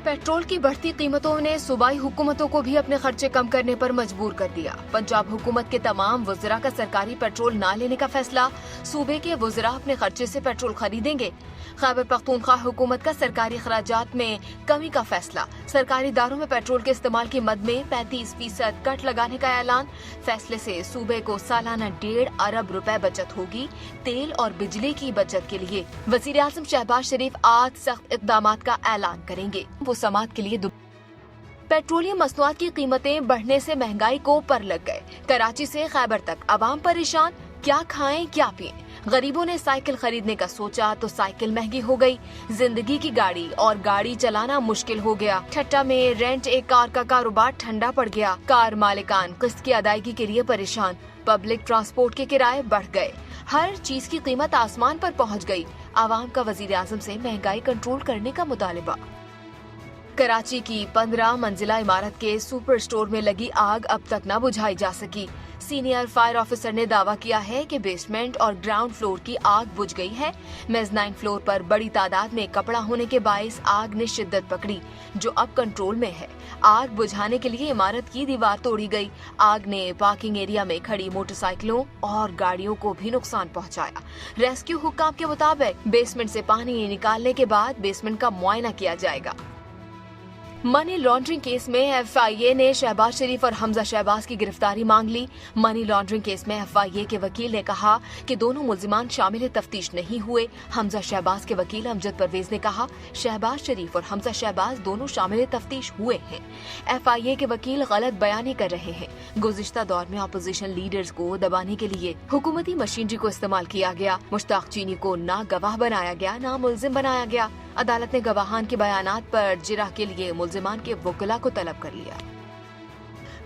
Petrol की बढ़ती कीमतों ने सूबाई हुकूमतों को भी अपने खर्चे कम करने पर मजबूर कर दिया। पंजाब हुकूमत के तमाम वज़रा का सरकारी पेट्रोल ना लेने का फैसला। सूबे के वज़रा अपने खर्चे से पेट्रोल खरीदेंगे। खैबर पख्तूनख्वा हुकूमत का सरकारी खराजात में कमी का फैसला। सरकारी इदारों में पेट्रोल के इस्तेमाल की मद में 35% कट लगाने का ऐलान। फैसले से सूबे को सालाना 1.5 अरब रुपए बचत होगी तेल और बिजली की बचत के लिए। वज़ीर आज़म शहबाज शरीफ आज सख्त इक़दामात का ऐलान करेंगे। वो समात के लिए पेट्रोलियम मसनूआत की कीमतें बढ़ने से महंगाई को पर लग गए। कराची से खैबर तक अवाम परेशान, क्या खाएं क्या पिएं। गरीबों ने साइकिल खरीदने का सोचा तो साइकिल महंगी हो गई। जिंदगी की गाड़ी और गाड़ी चलाना मुश्किल हो गया। ठट्टा में रेंट एक कार का कारोबार ठंडा पड़ गया। कार मालिकान किस्त की अदायगी के लिए परेशान। पब्लिक ट्रांसपोर्ट के किराए बढ़ गए। हर चीज की कीमत आसमान पर पहुंच गई। आवाम का वजीर आजम से महंगाई कंट्रोल करने का मुतालिबा। कराची की 15 मंजिला इमारत के सुपर स्टोर में लगी आग अब तक न बुझाई जा सकी। सीनियर फायर ऑफिसर ने दावा किया है कि बेसमेंट और ग्राउंड फ्लोर की आग बुझ गई है। मेज़नाइन फ्लोर पर बड़ी तादाद में कपड़ा होने के बायस आग ने शिद्दत पकड़ी, जो अब कंट्रोल में है। आग बुझाने के लिए इमारत की दीवार तोड़ी गई। आग ने पार्किंग एरिया में खड़ी मोटरसाइकिलों और गाड़ियों को भी नुकसान पहुंचाया। रेस्क्यू हुक्काम के मुताबिक बेसमेंट से पानी निकालने के बाद बेसमेंट का मुआयना किया जाएगा। मनी लॉन्ड्रिंग केस में एफआईए ने शहबाज शरीफ और हमजा शहबाज की गिरफ्तारी मांग ली। मनी लॉन्ड्रिंग केस में एफआईए के वकील ने कहा कि दोनों मुल्जिमान शामिल तफ्तीश नहीं हुए। हमजा शहबाज के वकील अमजद परवेज ने कहा शहबाज शरीफ और हमजा शहबाज दोनों शामिल तफ्तीश हुए हैं। एफआईए के वकील गलत बयानी कर रहे हैं। गुज़िश्ता दौर में अपोजिशन लीडर्स को दबाने के लिए हुकूमती मशीनरी को इस्तेमाल किया गया। मुश्ताक चीनी को ना गवाह बनाया गया ना मुल्जिम बनाया गया। अदालत ने गवाहान के बयानात पर जिरह के लिए मुल्जिमान के वकीला को तलब कर लिया।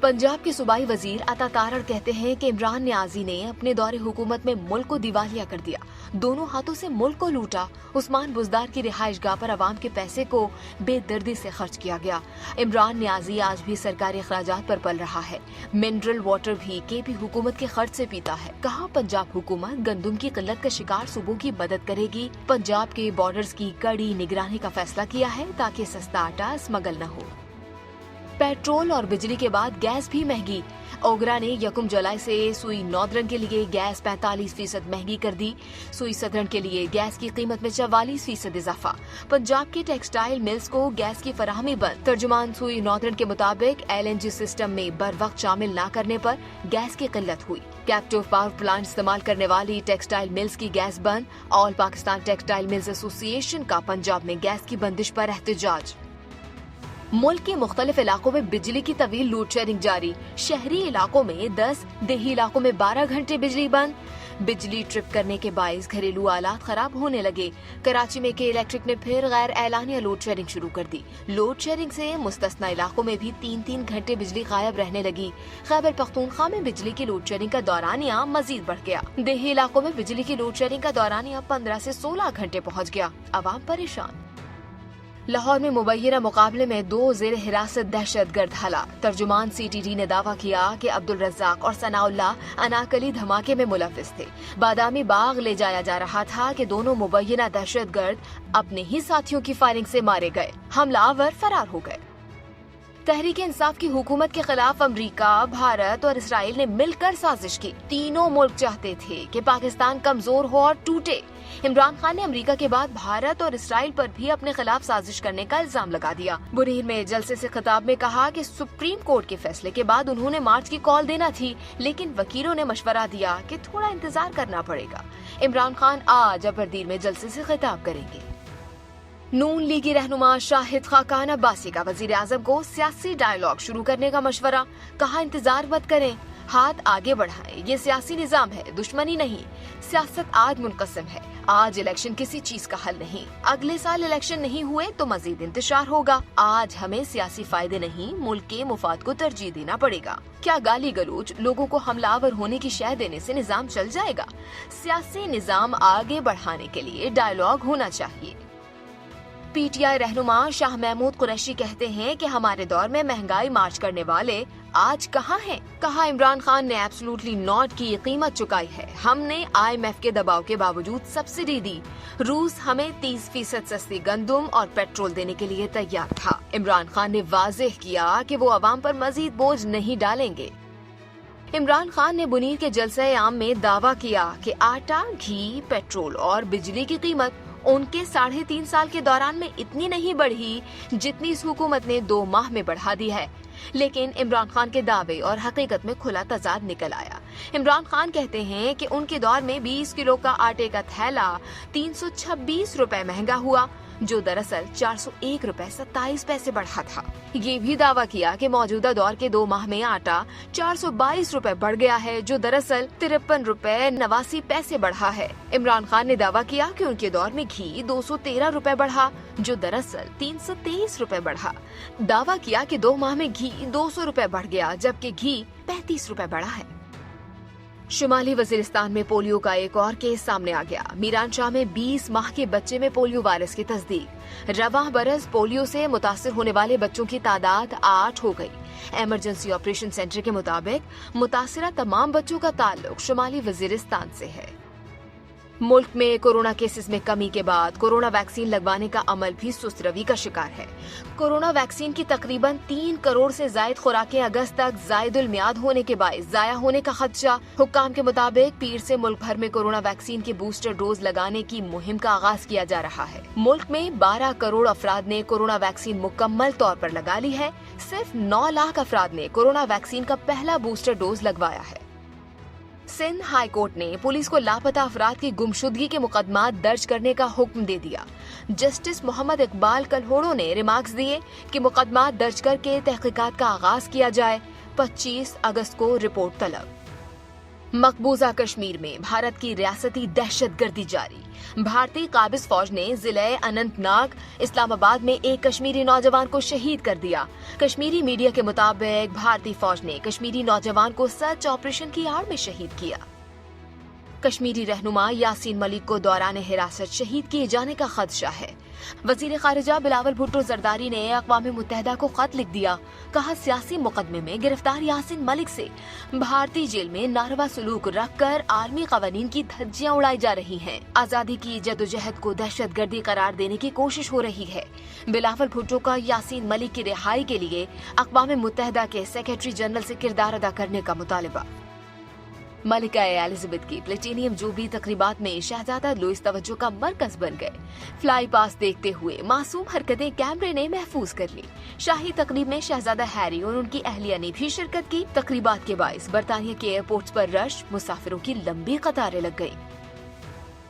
पंजाब के सूबाई वजीर अता तारड़ कहते हैं कि इमरान नियाजी ने अपने दौरे हुकूमत में मुल्क को दिवालिया कर दिया। दोनों हाथों से मुल्क को लूटा। उस्मान बुज़दार की रिहाइश गाह पर आवाम के पैसे को बेदर्दी से खर्च किया गया। इमरान नियाजी आज भी सरकारी अखराजात पर पल रहा है। मिनरल वाटर भी केपी हुकूमत के खर्च से पीता है। कहा पंजाब हुकूमत गंदुम की किल्लत का शिकार सूबों की मदद करेगी। पंजाब के बॉर्डर्स की कड़ी निगरानी का फैसला किया है ताकि सस्ता आटा स्मगल न हो। पेट्रोल और बिजली के बाद गैस भी महंगी। ओगरा ने 1 जुलाई से सुई नॉर्दर्न के लिए गैस 45% महंगी कर दी। सुई सदर्न के लिए गैस की कीमत में 44% इजाफा। पंजाब के टेक्सटाइल मिल्स को गैस की फराहमी बंद। तर्जुमान सुई नॉर्दर्न के मुताबिक LNG सिस्टम में बर वक्त शामिल न करने पर गैस की किल्लत हुई। कैप्टिव पावर प्लांट इस्तेमाल करने वाली टेक्सटाइल मिल्स की गैस बंद। All Pakistan textile mills association का पंजाब में गैस की बंदिश पर एहतजाज। मुल्क के मुख्तलिफ इलाकों में बिजली की तवील लोड शेडिंग जारी। शहरी इलाकों में 10, देही इलाकों में 12 घंटे बिजली बंद। बिजली ट्रिप करने के बायस घरेलू आलात खराब होने लगे। कराची में के इलेक्ट्रिक ने फिर गैर एलानिया लोड शेडिंग शुरू कर दी। लोड शेडिंग से मुस्तस्ना इलाकों में भी 3-3 घंटे बिजली गायब रहने लगी। खैबर पख्तूनख्वा में बिजली की लोड शेडिंग का दौरानिया मजीद बढ़ गया। देही इलाकों में बिजली की लोड शेडिंग का दौरानिया 15 से 16 घंटे पहुँच गया। आवाम परेशान। लाहौर में मुबैना मुकाबले में 2 ज़ेर हिरासत दहशतगर्द हला। तर्जुमान CTT ने दावा किया कि अब्दुल रज़ाक और सनाउल्लाह अनाकली धमाके में मुलविस थे। बादामी बाग ले जाया जा रहा था कि दोनों मुबैना दहशतगर्द अपने ही साथियों की फायरिंग से मारे गए। हमलावर फरार हो गए। तहरीक इंसाफ की हुकूमत के खिलाफ अमरीका, भारत और इसराइल ने मिलकर साजिश की। तीनों मुल्क चाहते थे कि पाकिस्तान कमजोर हो और टूटे। इमरान खान ने अमेरिका के बाद भारत और इसराइल पर भी अपने खिलाफ साजिश करने का इल्जाम लगा दिया। बुनीर में जलसे से खिताब में कहा कि सुप्रीम कोर्ट के फैसले के बाद उन्होंने मार्च की कॉल देना थी, लेकिन वकीलों ने मशवरा दिया कि थोड़ा इंतजार करना पड़ेगा। इमरान खान आज अबरदीन में जलसे से खिताब करेंगे। नून लीगी रहनुमा शाहिद खाकान अब्बासी का वजीर आजम को सियासी डायलॉग शुरू करने का मशवरा। कहा इंतजार मत करें, हाथ आगे बढ़ाएं। ये सियासी निजाम है, दुश्मनी नहीं। सियासत आज मुनकसम है। आज इलेक्शन किसी चीज का हल नहीं। अगले साल इलेक्शन नहीं हुए तो मजीद इंतशार होगा। आज हमें सियासी फायदे नहीं, मुल्क के मुफाद को तरजीह देना पड़ेगा। क्या गाली गलोच, लोगों को हमलावर होने की शह देने से निजाम चल जाएगा? सियासी निजाम आगे बढ़ाने के लिए डायलॉग होना चाहिए। PTI रहनुमा शाह महमूद कुरैशी कहते हैं कि हमारे दौर में महंगाई मार्च करने वाले आज कहाँ हैं? कहा इमरान खान ने एब्सोल्युटली नॉट की कीमत चुकाई है। हमने IMF के दबाव के बावजूद सब्सिडी दी। रूस हमें 30% सस्ती गंदुम और पेट्रोल देने के लिए तैयार था। इमरान खान ने वाज़ेह किया कि वो अवाम पर मजीद बोझ नहीं डालेंगे। इमरान खान ने मुनीर के जलसे आम में दावा किया कि आटा, घी, पेट्रोल और बिजली की कीमत उनके 3.5 साल के दौरान में इतनी नहीं बढ़ी जितनी इस हुकूमत ने 2 माह में बढ़ा दी है। लेकिन इमरान खान के दावे और हकीकत में खुला तजाद निकल आया। इमरान खान कहते हैं कि उनके दौर में 20 किलो का आटे का थैला 326 रुपए महंगा हुआ, जो दरअसल 401 रुपए 27 पैसे बढ़ा था। ये भी दावा किया कि मौजूदा दौर के 2 माह में आटा 422 रुपए बढ़ गया है, जो दरअसल 53 रुपए 89 पैसे बढ़ा है। इमरान खान ने दावा किया कि उनके दौर में घी 213 रुपए बढ़ा, जो दरअसल 323 रुपए बढ़ा। दावा किया कि 2 माह में घी 200 रुपए बढ़ गया, जबकि घी 35 रुपए बढ़ा है। शुमाली वजीरिस्तान में पोलियो का एक और केस सामने आ गया। मीरानशाह में 20 माह के बच्चे में पोलियो वायरस की तस्दीक। रवां बरस पोलियो से मुतासिर होने वाले बच्चों की तादाद 8 हो गई। इमरजेंसी ऑपरेशन सेंटर के मुताबिक मुतासिरा तमाम बच्चों का ताल्लुक शुमाली वजीरिस्तान से है। मुल्क में कोरोना केसेस में कमी के बाद कोरोना वैक्सीन लगवाने का अमल भी सुस्त रवी का शिकार है। कोरोना वैक्सीन की तकरीबन 3 करोड़ से जायद खुराकें अगस्त तक जायदुल मियाद होने के बायस जाया होने का खदशा। हुक्काम के मुताबिक पीर से मुल्क भर में कोरोना वैक्सीन के बूस्टर डोज लगाने की मुहिम का आगाज किया जा रहा है। मुल्क में 12 करोड़ अफराद ने कोरोना वैक्सीन मुकम्मल तौर पर लगा ली है। सिर्फ 9 लाख अफराद ने कोरोना वैक्सीन का पहला बूस्टर डोज लगवाया है। सिंध हाई कोर्ट ने पुलिस को लापता अफराद की गुमशुदगी के मुकदमा दर्ज करने का हुक्म दे दिया। जस्टिस मोहम्मद इकबाल कलहोड़ो ने रिमार्क्स दिए कि मुकदमा दर्ज करके तहकीकात का आगाज किया जाए। 25 अगस्त को रिपोर्ट तलब। मकबूजा कश्मीर में भारत की रियासती दहशतगर्दी जारी। भारतीय काबिज फौज ने जिले अनंतनाग इस्लामाबाद में एक कश्मीरी नौजवान को शहीद कर दिया। कश्मीरी मीडिया के मुताबिक भारतीय फौज ने कश्मीरी नौजवान को सर्च ऑपरेशन की आड़ में शहीद किया। कश्मीरी रहनुमा यासीन मलिक को दौरान हिरासत शहीद किए जाने का खदशा है। वजीर खारिजा बिलावल भुट्टो जरदारी ने अक़वाम मुत्तहिदा को खत लिख दिया। कहा, सियासी मुकदमे में गिरफ्तार यासीन मलिक से भारतीय जेल में नारवा सलूक रखकर आलमी कवानीन की धज्जियां उड़ाई जा रही हैं। आजादी की जदोजहद को दहशतगर्दी करार देने की कोशिश हो रही है। बिलावल भुट्टो का यासीन मलिक की रिहाई के लिए अक़वाम मुत्तहिदा के सेक्रेटरी जनरल से किरदार अदा करने का मुतालबा। मलिका एलिजाबेथ की प्लेटिनियम जुबली तकरीबात में शहजादा लुइस तवज्जो का मरकज बन गए। फ्लाई पास देखते हुए मासूम हरकतें कैमरे ने महफूज कर ली। शाही तकरीब में शहजादा हैरी और उनकी अहलिया ने भी शिरकत की। तकरीबात के बाइस बरतानिया के एयरपोर्ट्स पर रश, मुसाफिरों की लंबी कतारें लग गयी।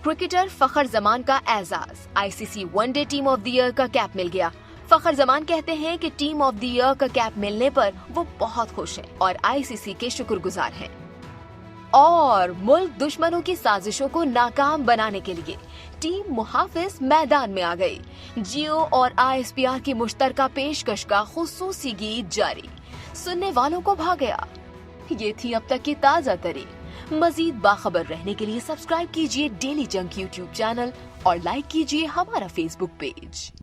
क्रिकेटर फखर जमान का एजाज, ICC one day team of the year का कैप मिल गया। फखर जमान कहते हैं कि टीम ऑफ द ईयर का कैप मिलने पर वो बहुत खुश हैं और ICC के शुक्रगुजार हैं। और मुल्क दुश्मनों की साजिशों को नाकाम बनाने के लिए टीम मुहाफिज मैदान में आ गई। जियो और ISPR की मुश्तरका पेशकश का खुसूसी गीत जारी, सुनने वालों को भा गया। ये थी अब तक की ताज़ा तरीन। मजीद बाखबर रहने के लिए सब्सक्राइब कीजिए डेली जंक YouTube चैनल और लाइक कीजिए हमारा Facebook पेज।